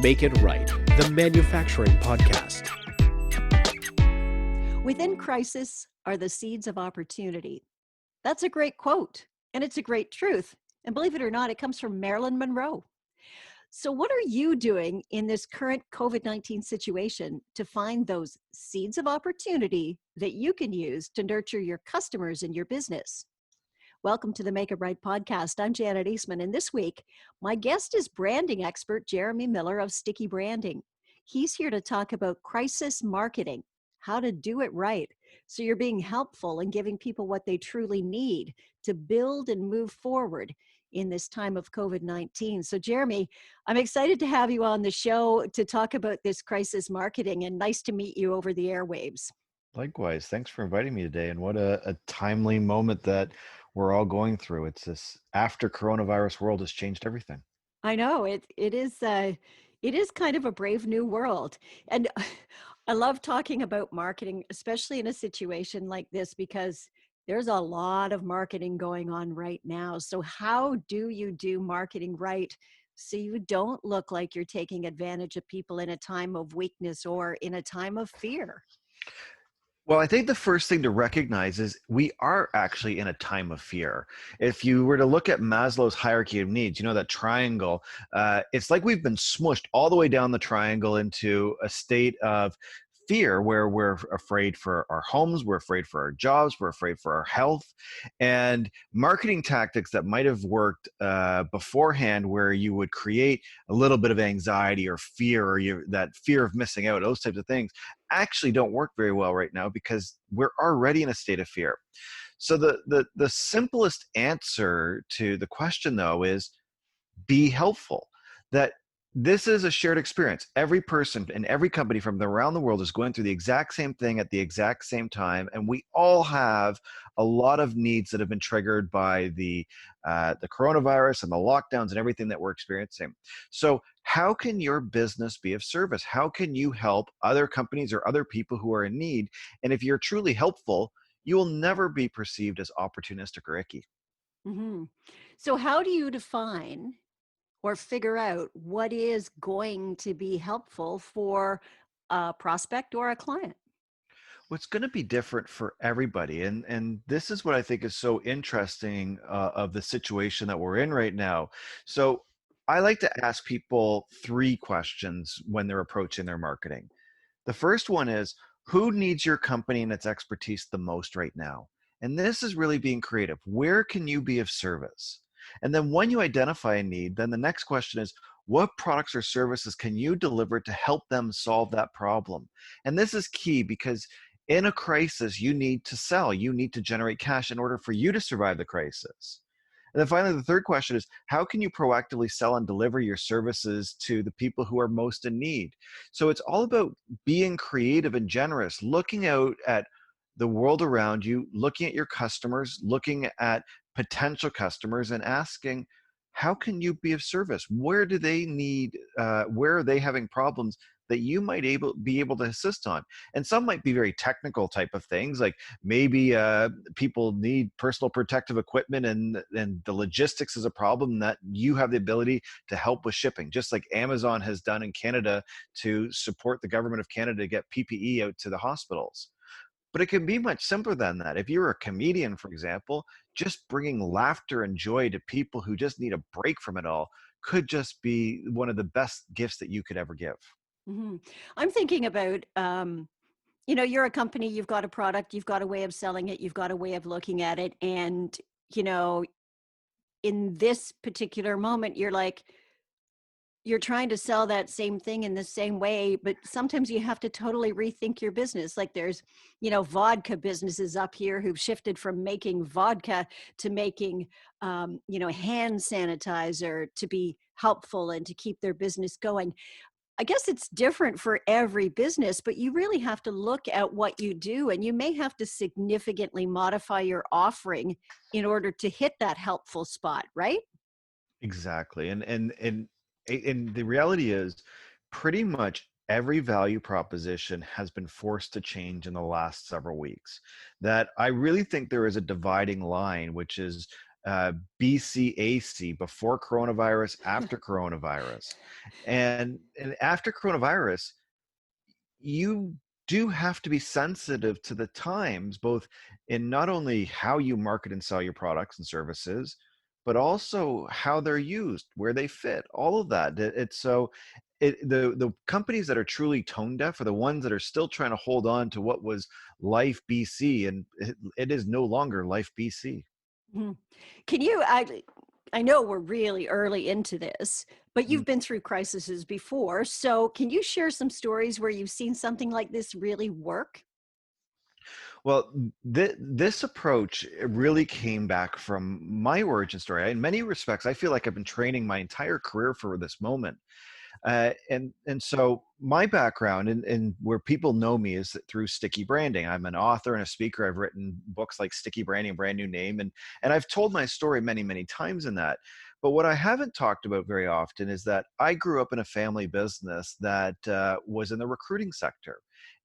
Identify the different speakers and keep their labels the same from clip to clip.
Speaker 1: Make It Right, the manufacturing podcast.
Speaker 2: Within crisis are the seeds of opportunity. That's a great quote, and it's a great truth. And believe it or not, it comes from Marilyn Monroe. So, what are you doing in this current COVID-19 situation to find those seeds of opportunity that you can use to nurture your customers and your business? Welcome to the Make It Right podcast. I'm Janet Eastman, and this week, my guest is branding expert Jeremy Miller of Sticky Branding. He's here to talk about crisis marketing, how to do it right, so you're being helpful and giving people what they truly need to build and move forward in this time of COVID-19. So, Jeremy, I'm excited to have you on the show to talk about this crisis marketing, and nice to meet you over the airwaves.
Speaker 3: Likewise, thanks for inviting me today. And what a timely moment that we're all going through. It's this after coronavirus world has changed everything.
Speaker 2: I know it is kind of a brave new world. And I love talking about marketing, especially in a situation like this, because there's a lot of marketing going on right now. So how do you do marketing right so you don't look like you're taking advantage of people in a time of weakness or in a time of fear?
Speaker 3: Well, I think the first thing to recognize is we are actually in a time of fear. If you were to look at Maslow's hierarchy of needs, you know, that triangle, it's like we've been smushed all the way down the triangle into a state of fear where we're afraid for our homes, we're afraid for our jobs, we're afraid for our health. And marketing tactics that might have worked beforehand, where you would create a little bit of anxiety or fear, or that fear of missing out, those types of things, actually don't work very well right now because we're already in a state of fear. So the simplest answer to the question, though, is be helpful. That this is a shared experience. Every person and every company from around the world is going through the exact same thing at the exact same time, and we all have a lot of needs that have been triggered by the coronavirus and the lockdowns and everything that we're experiencing. So, how can your business be of service? How can you help other companies or other people who are in need? And if you're truly helpful, you will never be perceived as opportunistic or icky.
Speaker 2: hmm So how do you define or figure out what is going to be helpful for a prospect or a client?
Speaker 3: What's going to be different for everybody, and this is what I think is so interesting of the situation that we're in right now. So I like to ask people three questions when they're approaching their marketing. The first one is, who needs your company and its expertise the most right now? And this is really being creative. Where can you be of service? And then when you identify a need, then the next question is, what products or services can you deliver to help them solve that problem? And this is key because in a crisis, you need to sell, you need to generate cash in order for you to survive the crisis. And then finally, the third question is, how can you proactively sell and deliver your services to the people who are most in need? So it's all about being creative and generous, looking out at the world around you, looking at your customers, looking at potential customers, and asking, how can you be of service? Where do they need, where are they having problems that you might be able to assist on? And some might be very technical type of things, like maybe people need personal protective equipment, and the logistics is a problem that you have the ability to help with shipping, just like Amazon has done in Canada to support the government of Canada to get PPE out to the hospitals. But it can be much simpler than that. If you're a comedian, for example, just bringing laughter and joy to people who just need a break from it all could just be one of the best gifts that you could ever give.
Speaker 2: hmm I'm thinking about, you're a company, you've got a product, you've got a way of selling it, you've got a way of looking at it. And, you know, in this particular moment, you're trying to sell that same thing in the same way, but sometimes you have to totally rethink your business. Like there's, vodka businesses up here who've shifted from making vodka to making, hand sanitizer to be helpful and to keep their business going. I guess it's different for every business, but you really have to look at what you do, and you may have to significantly modify your offering in order to hit that helpful spot, right?
Speaker 3: Exactly. And the reality is pretty much every value proposition has been forced to change in the last several weeks. That I really think there is a dividing line, which is BCAC, before coronavirus, after coronavirus. And after coronavirus, you do have to be sensitive to the times, both in not only how you market and sell your products and services, but also how they're used, where they fit, all of that. It's so the companies that are truly tone deaf are the ones that are still trying to hold on to what was life BC, and it is no longer life BC.
Speaker 2: Mhm. Can you, I know we're really early into this, but you've been through crises before. So can you share some stories where you've seen something like this really work?
Speaker 3: Well, this approach really came back from my origin story. In many respects, I feel like I've been training my entire career for this moment. And so my background and where people know me is through sticky branding. I'm an author and a speaker. I've written books like Sticky Branding, Brand New Name, and I've told my story many, many times in that. But what I haven't talked about very often is that I grew up in a family business that was in the recruiting sector.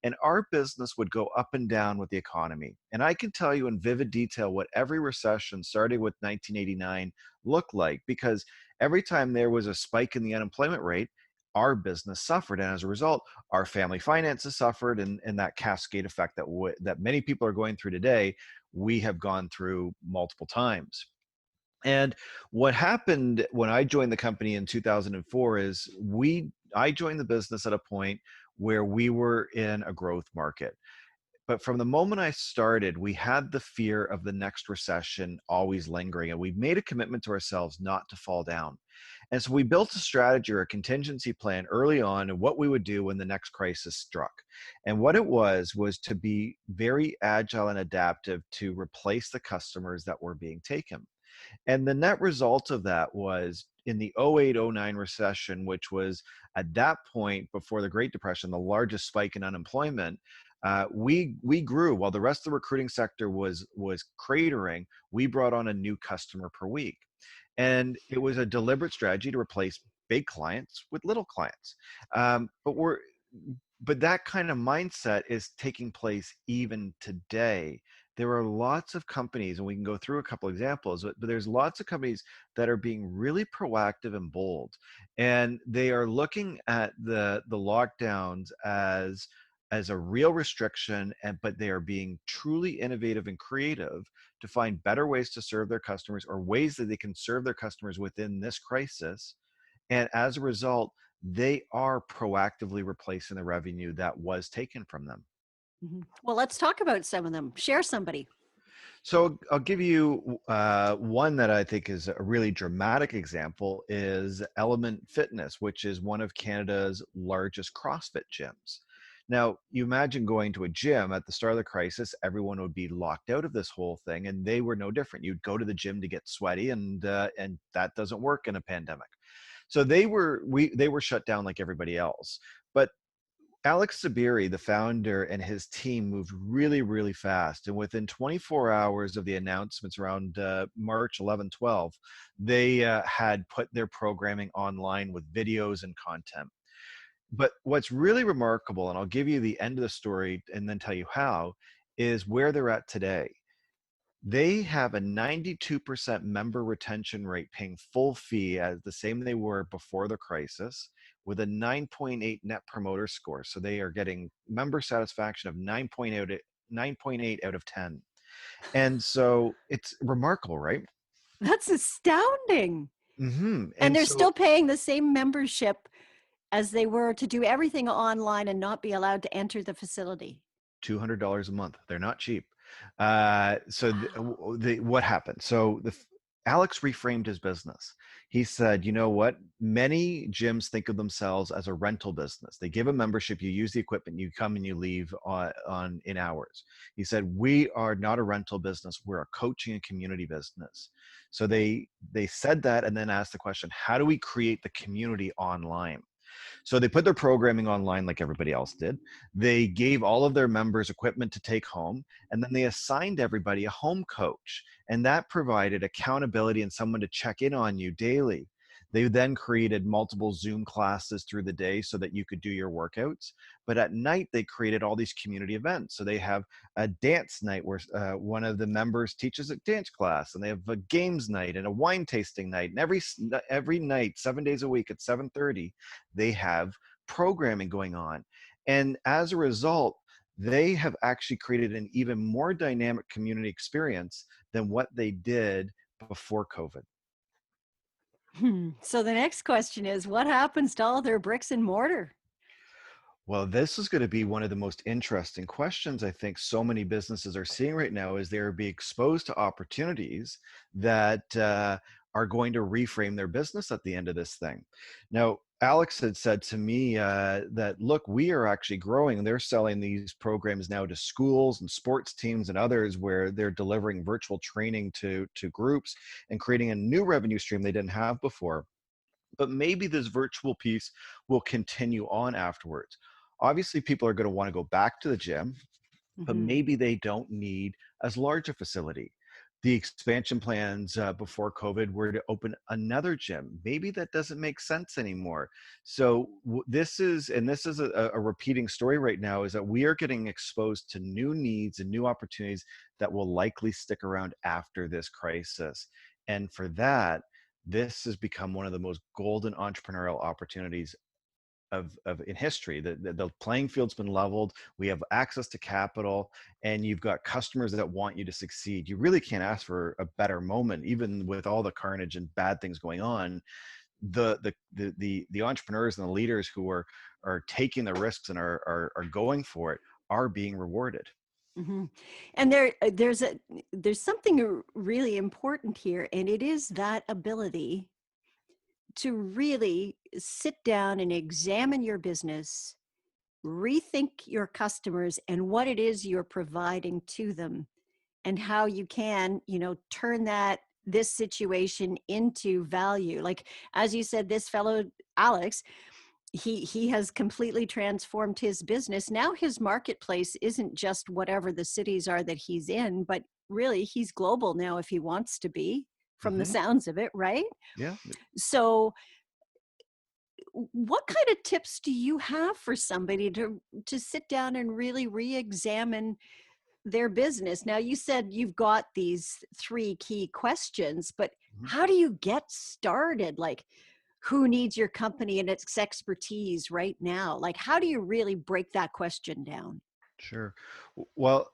Speaker 3: And our business would go up and down with the economy. And I can tell you in vivid detail what every recession, starting with 1989, looked like, because every time there was a spike in the unemployment rate, our business suffered, and as a result our family finances suffered, and that cascade effect that many people are going through today, we have gone through multiple times. And what happened when I joined the company in 2004 is I joined the business at a point where we were in a growth market. But from the moment I started, we had the fear of the next recession always lingering, and we made a commitment to ourselves not to fall down. And so we built a strategy or a contingency plan early on of what we would do when the next crisis struck. And what it was to be very agile and adaptive to replace the customers that were being taken. And the net result of that was in the 08-09 recession, which was at that point before the Great Depression, the largest spike in unemployment. We grew while the rest of the recruiting sector was cratering. We brought on a new customer per week, and it was a deliberate strategy to replace big clients with little clients. Um, but we're but that kind of mindset is taking place even today. There are lots of companies, and we can go through a couple examples, but there's lots of companies that are being really proactive and bold, and they are looking at the lockdowns as a real restriction, and but they are being truly innovative and creative to find better ways to serve their customers, or ways that they can serve their customers within this crisis. And as a result, they are proactively replacing the revenue that was taken from them.
Speaker 2: Mhm. Well, let's talk about some of them. Share somebody.
Speaker 3: So I'll give you one that I think is a really dramatic example is Element Fitness, which is one of Canada's largest CrossFit gyms. Now, you imagine going to a gym at the start of the crisis, everyone would be locked out of this whole thing, and they were no different. You'd go to the gym to get sweaty, and that doesn't work in a pandemic. So they were shut down like everybody else. But Alex Sabiri, the founder, and his team moved really, really fast. And within 24 hours of the announcements around March 11, 12, they had put their programming online with videos and content. But what's really remarkable, and I'll give you the end of the story and then tell you how, is where they're at today. They have a 92% member retention rate, paying full fee as the same they were before the crisis, with a 9.8 net promoter score. So they are getting member satisfaction of 9.8 out of 10. And so it's remarkable, right?
Speaker 2: That's astounding. And
Speaker 3: And
Speaker 2: they're
Speaker 3: so
Speaker 2: still paying the same membership as they were to do everything online and not be allowed to enter the facility.
Speaker 3: $200 a month. They're not cheap.
Speaker 2: Wow.
Speaker 3: What happened? Alex reframed his business. He said, you know what? Many gyms think of themselves as a rental business. They give a membership, you use the equipment, you come and you leave on in hours. He said, we are not a rental business. We're a coaching and community business. So they said that, and then asked the question, how do we create the community online? So they put their programming online like everybody else did. They gave all of their members equipment to take home, and then they assigned everybody a home coach. And that provided accountability and someone to check in on you daily. They then created multiple Zoom classes through the day so that you could do your workouts. But at night, they created all these community events. So they have a dance night where one of the members teaches a dance class, and they have a games night and a wine tasting night. And every night, 7 days a week at 7:30, they have programming going on. And as a result, they have actually created an even more dynamic community experience than what they did before COVID.
Speaker 2: So the next question is, what happens to all their bricks and mortar?
Speaker 3: Well, this is going to be one of the most interesting questions I think so many businesses are seeing right now is they're being exposed to opportunities that are going to reframe their business at the end of this thing. Now, Alex had said to me that, look, we are actually growing. They're selling these programs now to schools and sports teams and others where they're delivering virtual training to groups and creating a new revenue stream they didn't have before. But maybe this virtual piece will continue on afterwards. Obviously, people are going to want to go back to the gym, but
Speaker 2: Hmm.
Speaker 3: maybe they don't need as large a facility. The expansion plans before COVID were to open another gym. Maybe that doesn't make sense anymore. So this is, and this is a repeating story right now, is that we are getting exposed to new needs and new opportunities that will likely stick around after this crisis. And for that, this has become one of the most golden entrepreneurial opportunities of in history. The playing field's been leveled. We have access to capital, and you've got customers that want you to succeed. You really can't ask for a better moment, even with all the carnage and bad things going on. The entrepreneurs and the leaders who are taking the risks and are going for it are being rewarded.
Speaker 2: Hmm. And there's something really important here, and it is that ability to really sit down and examine your business, rethink your customers and what it is you're providing to them, and how you can, turn this situation into value. Like, as you said, this fellow Alex, he has completely transformed his business. Now his marketplace isn't just whatever the cities are that he's in, but really he's global now if he wants to be, from the
Speaker 3: Hmm.
Speaker 2: sounds of it, right?
Speaker 3: Yeah.
Speaker 2: So what kind of tips do you have for somebody to sit down and really re-examine their business? Now, you said you've got these three key questions, but
Speaker 3: Mhm.
Speaker 2: how do you get started? Like, who needs your company and its expertise right now? Like, how do you really break that question down?
Speaker 3: Sure. Well,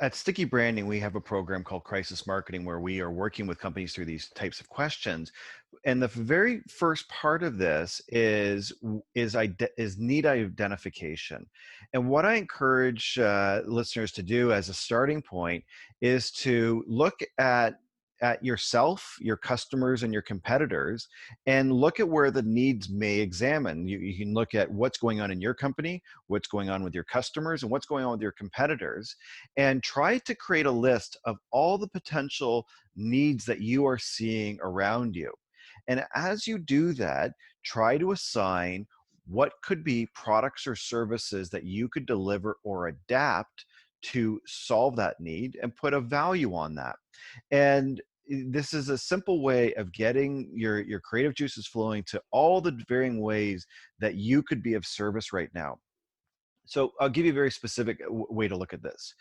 Speaker 3: at Sticky Branding, we have a program called Crisis Marketing where we are working with companies through these types of questions. And the very first part of this is need identification. And what I encourage listeners to do as a starting point is to look at yourself, your customers, and your competitors, and look at where the needs may examine. You can look at what's going on in your company, what's going on with your customers, and what's going on with your competitors, and try to create a list of all the potential needs that you are seeing around you. And as you do that, try to assign what could be products or services that you could deliver or adapt to solve that need and put a value on that. And this is a simple way of getting your creative juices flowing to all the varying ways that you could be of service right now. So I'll give you a very specific way to look at this.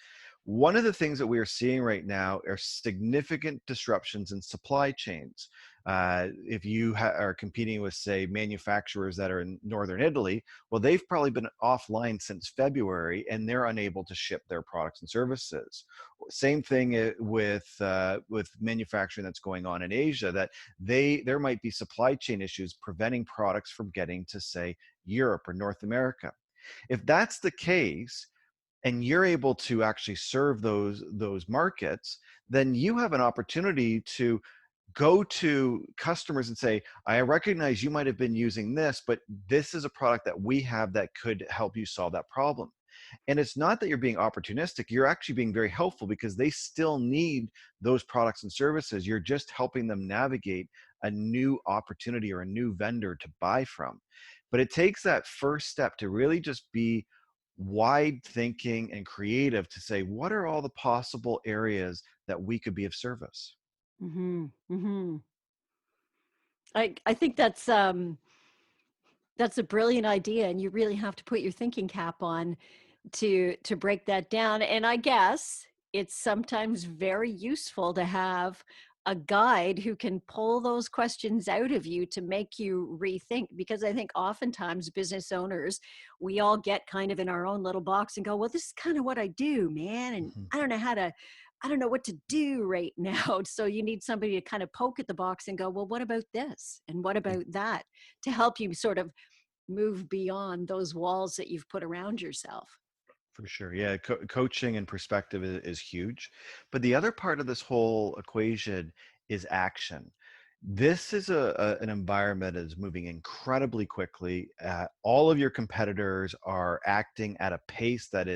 Speaker 3: One of the things that we are seeing right now are significant disruptions in supply chains. If you are competing with, say, manufacturers that are in northern Italy, well, they've probably been offline since February, and they're unable to ship their products and services. Same thing with manufacturing that's going on in Asia. That there might be supply chain issues preventing products from getting to, say, Europe or North America. If that's the case, and you're able to actually serve those markets, then you have an opportunity to go to customers and say, I recognize you might have been using this, but this is a product that we have that could help you solve that problem. And it's not that you're being opportunistic, you're actually being very helpful because they still need those products and services. You're just helping them navigate a new opportunity or a new vendor to buy from. But it takes that first step to really just be wide thinking and creative to say, what are all the possible areas that we could be of service?
Speaker 2: Hmm. Hmm. I think that's a brilliant idea, and you really have to put your thinking cap on to break that down. And I guess it's sometimes very useful to have a guide who can pull those questions out of you to make you rethink, because I think oftentimes business owners, we all get kind of in our own little box and go, well, this is kind of what I do, man, and
Speaker 3: Mhm.
Speaker 2: I don't know what to do right now. So you need somebody to kind of poke at the box and go, well, what about this and what
Speaker 3: E-
Speaker 2: about that, to help you sort of move beyond those walls that you've put around yourself.
Speaker 3: For sure. Yeah. Coaching and perspective is huge. But the other part of this whole equation is action. This is an environment that is moving incredibly quickly. All of your competitors are acting at a pace that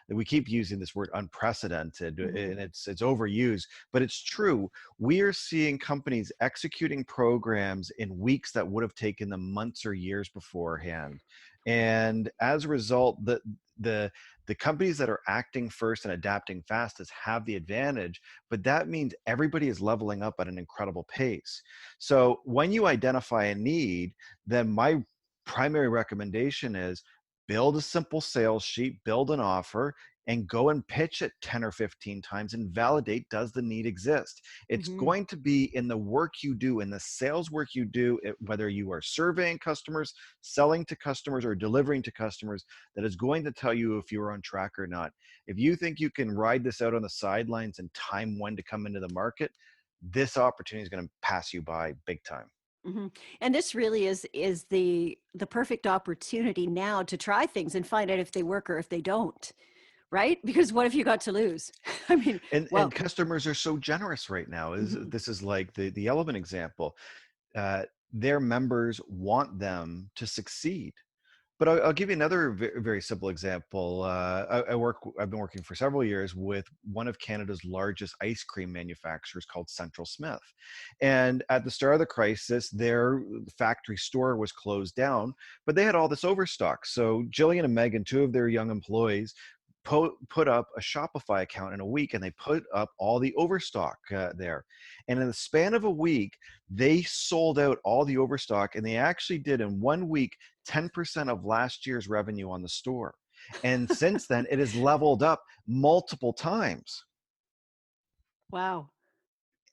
Speaker 3: we keep using this word unprecedented,
Speaker 2: Mhm.
Speaker 3: and it's overused, but it's true. We are seeing companies executing programs in weeks that would have taken them months or years beforehand. And as a result, the the companies that are acting first and adapting fastest have the advantage, but that means everybody is leveling up at an incredible pace. So when you identify a need, then my primary recommendation is build a simple sales sheet, build an offer, and go and pitch it 10 or 15 times and validate, does the need exist? It's
Speaker 2: Mhm.
Speaker 3: going to be in the work you do, in the sales work you do, whether you are surveying customers, selling to customers, or delivering to customers, that is going to tell you if you're on track or not. If you think you can ride this out on the sidelines and time when to come into the market, this opportunity is going to pass you by big time.
Speaker 2: Mhm. And this really is the perfect opportunity now to try things and find out if they work or if they don't, right? Because what have you got to lose? I mean,
Speaker 3: And
Speaker 2: well,
Speaker 3: customers are so generous right now. Is
Speaker 2: mhm,
Speaker 3: this is like the Element example. Uh, their members want them to succeed. But I'll give you another very simple example. I've been working for several years with one of Canada's largest ice cream manufacturers called Central Smith. And at the start of the crisis, their factory store was closed down, but they had all this overstock. So Jillian and Megan, two of their young employees, put up a Shopify account in a week, and they put up all the overstock there. And in the span of a week, they sold out all the overstock, and they actually did in 1 week 10% of last year's revenue on the store. And since then, it has leveled up multiple times.
Speaker 2: wow.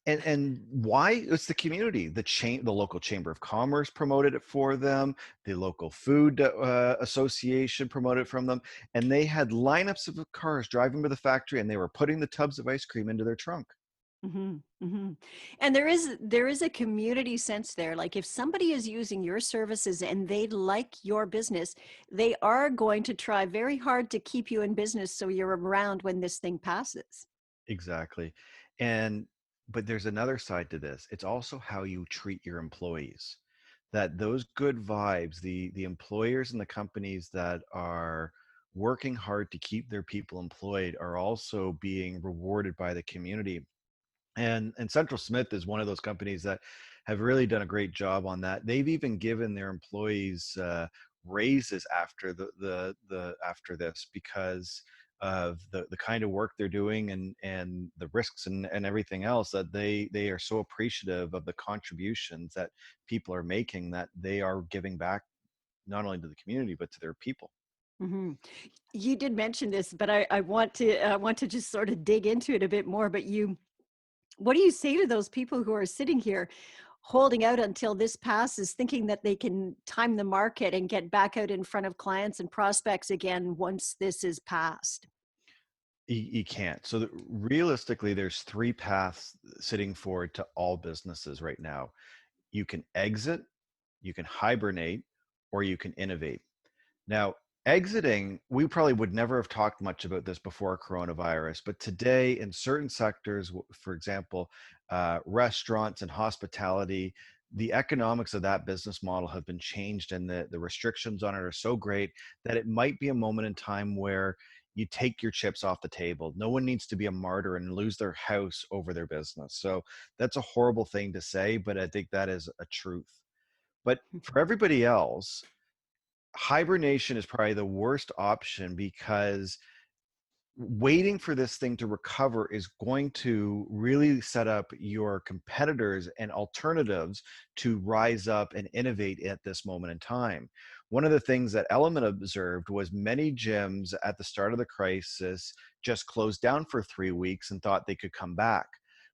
Speaker 3: And why? It's the community. The local chamber of commerce promoted it for them. The local food association promoted it from them, and they had lineups of cars driving to the factory, and they were putting the tubs of ice cream into their trunk.
Speaker 2: Mhm, mhm. And there is a community sense there. Like if somebody is using your services and they like your business, they are going to try very hard to keep you in business so you're around when this thing passes.
Speaker 3: Exactly. And but there's another side to this. It's also how you treat your employees. That those good vibes, the employers and the companies that are working hard to keep their people employed are also being rewarded by the community. And Central Smith is one of those companies that have really done a great job on that. They've even given their employees raises after the after this, because of the kind of work they're doing, and the risks and everything else, that they are so appreciative of the contributions that people are making, that they are giving back not only to the community but to their people.
Speaker 2: Mhm. You did mention this, but I want to just sort of dig into it a bit more. But what do you say to those people who are sitting here holding out until this passes, thinking that they can time the market and get back out in front of clients and prospects again once this is passed?
Speaker 3: You can't. So realistically, there's three paths sitting forward to all businesses right now. You can exit, you can hibernate, or you can innovate. Now, exiting, we probably would never have talked much about this before coronavirus, but today in certain sectors, for example, restaurants and hospitality, the economics of that business model have been changed, and the restrictions on it are so great that it might be a moment in time where you take your chips off the table. No one needs to be a martyr and lose their house over their business. So that's a horrible thing to say, but I think that is a truth. But for everybody else, hibernation is probably the worst option, because waiting for this thing to recover is going to really set up your competitors and alternatives to rise up and innovate at this moment in time. One of the things that Element observed was many gyms at the start of the crisis just closed down for 3 weeks and thought they could come back.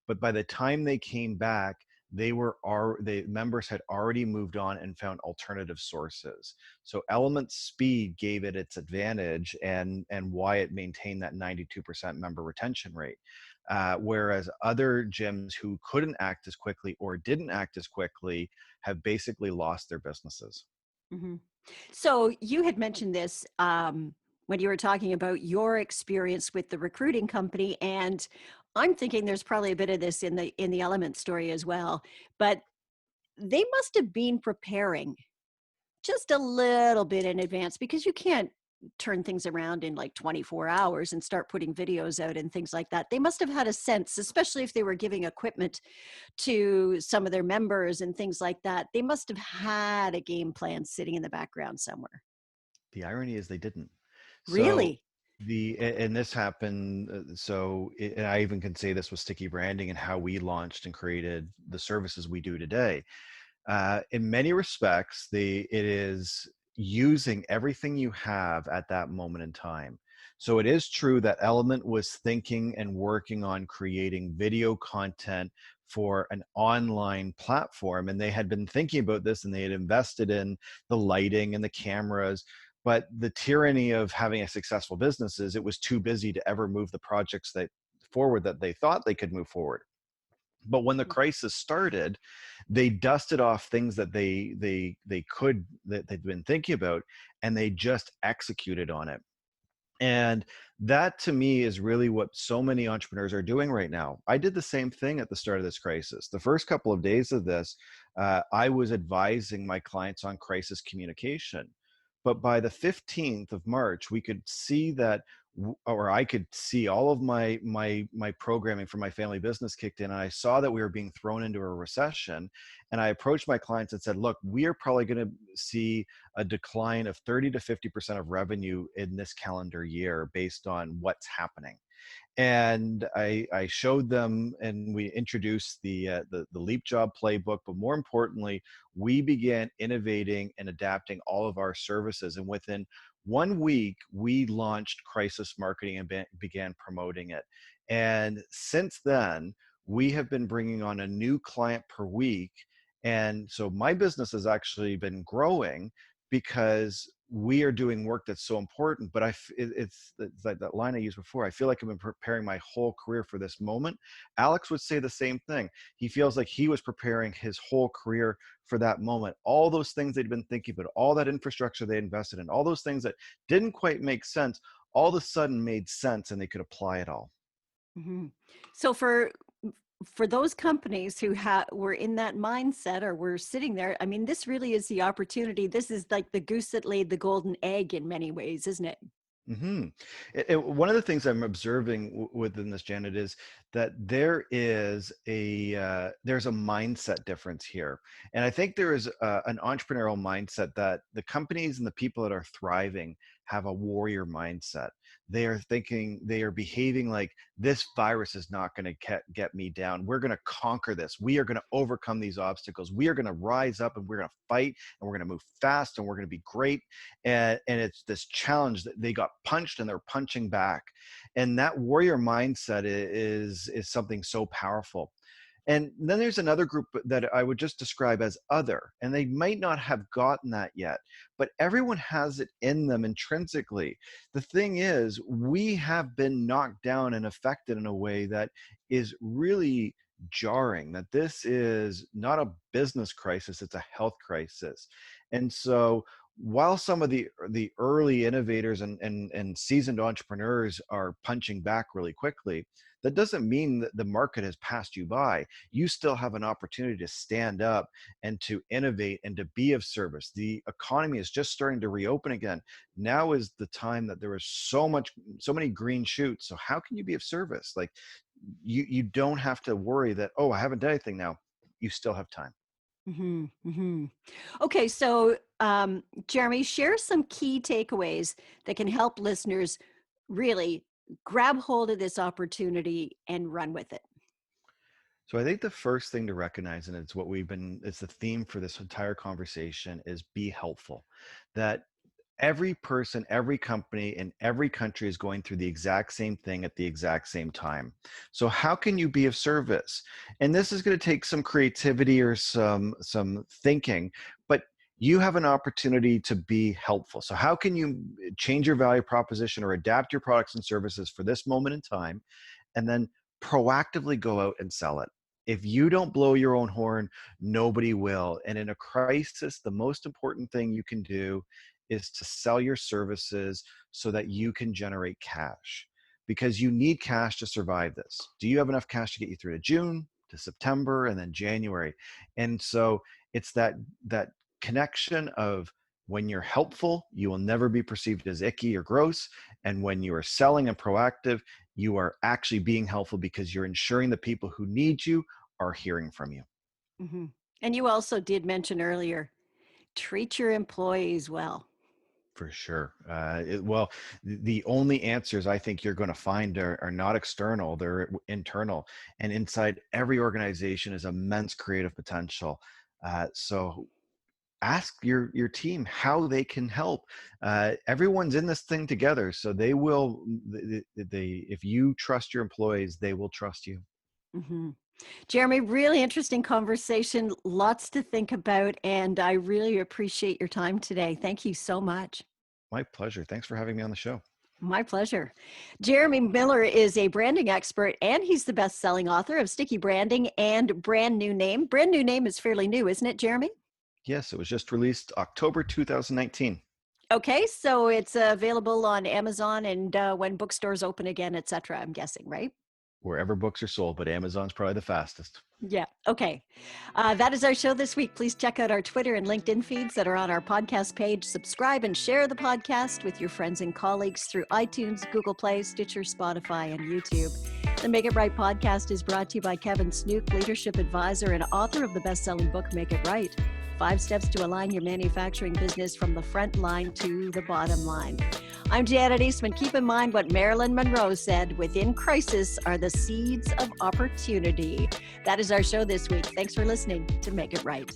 Speaker 3: But by the time they came back, the members had already moved on and found alternative sources. So Element Speed gave it its advantage, and why it maintained that 92% member retention rate. Whereas other gyms who couldn't act as quickly or didn't act as quickly have basically lost their businesses.
Speaker 2: Hmm. So you had mentioned this when you were talking about your experience with the recruiting company, and I'm thinking there's probably a bit of this in the Element story as well. But they must have been preparing just a little bit in advance, because you can't turn things around in like 24 hours and start putting videos out and things like that. They must have had a sense, especially if they were giving equipment to some of their members and things like that. They must have had a game plan sitting in the background somewhere.
Speaker 3: The irony is they didn't. So
Speaker 2: Really?
Speaker 3: and this happened, and I even can say this with sticky branding and how we launched and created the services we do today. In many respects, it is using everything you have at that moment in time. So it is true that Element was thinking and working on creating video content for an online platform, and they had been thinking about this, and they had invested in the lighting and the cameras. But the tyranny of having a successful business is it was too busy to ever move the projects forward that they thought they could move forward. But when the crisis started, they dusted off things that they'd been thinking about, and they just executed on it. And that to me is really what so many entrepreneurs are doing right now. I did the same thing at the start of this crisis. The first couple of days of this, I was advising my clients on crisis communication. But by the 15th of March, we could see that, or I could see all of my programming for my family business kicked in, and I saw that we were being thrown into a recession. And I approached my clients and said, "Look, we are probably going to see a decline of 30 to 50% of revenue in this calendar year based on what's happening." And I showed them, and we introduced the Leap Job playbook. But more importantly, we began innovating and adapting all of our services. And within 1 week, we launched Crisis Marketing and began promoting it. And since then, we have been bringing on a new client per week. And so my business has actually been growing because we are doing work that's so important. But it's like that line I used before. I feel like I've been preparing my whole career for this moment. Alex would say the same thing. He feels like he was preparing his whole career for that moment. All those things they'd been thinking about, all that infrastructure they invested in, all those things that didn't quite make sense, all of a sudden made sense, and they could apply it all.
Speaker 2: Hmm. So for those companies who were in that mindset or were sitting there, I mean, this really is the opportunity. This is like the goose that laid the golden egg in many ways, isn't it?
Speaker 3: Hmm. One of the things I'm observing within this, Janet, is that there's a mindset difference here, and I think there is an entrepreneurial mindset that the companies and the people that are thriving have a warrior mindset. They are thinking, they are behaving like this virus is not going to get me down. We're going to conquer this. We are going to overcome these obstacles. We are going to rise up, and we're going to fight, and we're going to move fast, and we're going to be great. And it's this challenge that they got punched and they're punching back. And that warrior mindset is something so powerful. And then there's another group that I would just describe as other, and they might not have gotten that yet, but everyone has it in them intrinsically. The thing is, we have been knocked down and affected in a way that is really jarring, that this is not a business crisis, it's a health crisis. And so while some of the early innovators and seasoned entrepreneurs are punching back really quickly, that doesn't mean that the market has passed you by. You still have an opportunity to stand up and to innovate and to be of service. The economy is just starting to reopen again. Now is the time that there is so many green shoots. So how can you be of service? Like you don't have to worry that, oh, I haven't done anything now. You still have time.
Speaker 2: Hmm. Hmm. Okay, so Jeremy, share some key takeaways that can help listeners really grab hold of this opportunity and run with it?
Speaker 3: So I think the first thing to recognize, and it's the theme for this entire conversation, is be helpful. That every person, every company, in every country is going through the exact same thing at the exact same time. So how can you be of service? And this is going to take some creativity or some thinking, but you have an opportunity to be helpful. So how can you change your value proposition or adapt your products and services for this moment in time, and then proactively go out and sell it? If you don't blow your own horn, nobody will. And in a crisis, the most important thing you can do is to sell your services so that you can generate cash, because you need cash to survive this. Do you have enough cash to get you through to June, to September, and then January? And so it's that connection of, when you're helpful, you will never be perceived as icky or gross. And when you are selling and proactive, you are actually being helpful because you're ensuring the people who need you are hearing from you.
Speaker 2: Hmm. And you also did mention earlier, treat your employees well.
Speaker 3: For sure. Well, the only answers I think you're going to find are not external, they're internal. And inside every organization is immense creative potential. So ask your team how they can help. Everyone's in this thing together, so they will. If you trust your employees, they will trust you.
Speaker 2: Hmm. Jeremy, really interesting conversation, lots to think about, and I really appreciate your time today. Thank you so much.
Speaker 3: My pleasure. Thanks for having me on the show.
Speaker 2: My pleasure. Jeremy Miller is a branding expert, and he's the best-selling author of Sticky Branding and Brand New Name. Brand New Name is fairly new, isn't it, Jeremy?
Speaker 3: Yes, it was just released October 2019.
Speaker 2: Okay, so it's available on Amazon and when bookstores open again, etc., I'm guessing, right?
Speaker 3: Wherever books are sold, but Amazon's probably the fastest.
Speaker 2: Yeah. Okay. That is our show this week. Please check out our Twitter and LinkedIn feeds that are on our podcast page. Subscribe and share the podcast with your friends and colleagues through iTunes, Google Play, Stitcher, Spotify, and YouTube. The Make It Right podcast is brought to you by Kevin Snook, leadership advisor and author of the best-selling book, Make It Right: 5 Steps to Align Your Manufacturing Business from the Front Line to the Bottom Line. I'm Janet Eastman. Keep in mind what Marilyn Monroe said: within crisis are the seeds of opportunity. That is our show this week. Thanks for listening to Make It Right.